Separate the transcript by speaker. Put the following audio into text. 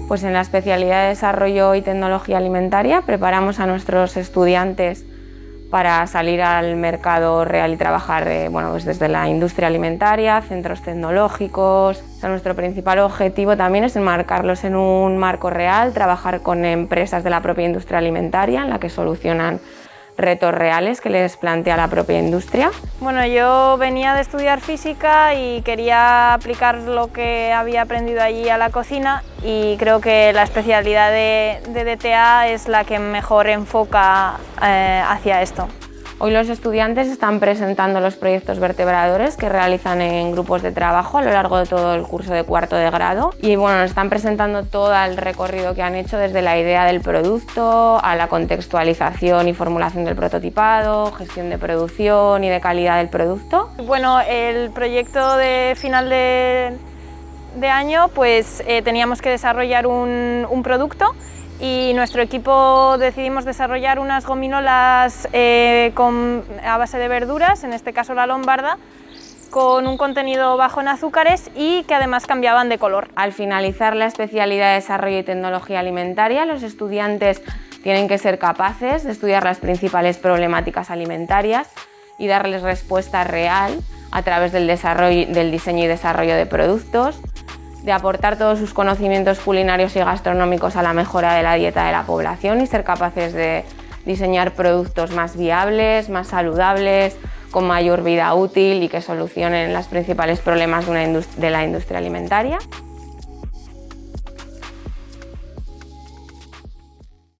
Speaker 1: Pues en la especialidad de Desarrollo y Tecnología Alimentaria preparamos a nuestros estudiantes para salir al mercado real y trabajar pues desde la industria alimentaria, centros tecnológicos. O sea, nuestro principal objetivo también es enmarcarlos en un marco real, trabajar con empresas de la propia industria alimentaria en la que solucionan retos reales que les plantea la propia industria.
Speaker 2: Bueno, yo venía de estudiar física y quería aplicar lo que había aprendido allí a la cocina, y creo que la especialidad de DTA es la que mejor enfoca hacia esto.
Speaker 1: Hoy los estudiantes están presentando los proyectos vertebradores que realizan en grupos de trabajo a lo largo de todo el curso de cuarto de grado, y bueno, nos están presentando todo el recorrido que han hecho desde la idea del producto a la contextualización y formulación del prototipado, gestión de producción y de calidad del producto.
Speaker 2: Bueno, el proyecto de final de año pues teníamos que desarrollar un producto, y nuestro equipo decidimos desarrollar unas gominolas a base de verduras, en este caso la lombarda, con un contenido bajo en azúcares y que además cambiaban de color.
Speaker 1: Al finalizar la especialidad de Desarrollo y Tecnología Alimentaria, los estudiantes tienen que ser capaces de estudiar las principales problemáticas alimentarias y darles respuesta real a través del diseño y desarrollo de productos, de aportar todos sus conocimientos culinarios y gastronómicos a la mejora de la dieta de la población y ser capaces de diseñar productos más viables, más saludables, con mayor vida útil y que solucionen los principales problemas de la industria alimentaria.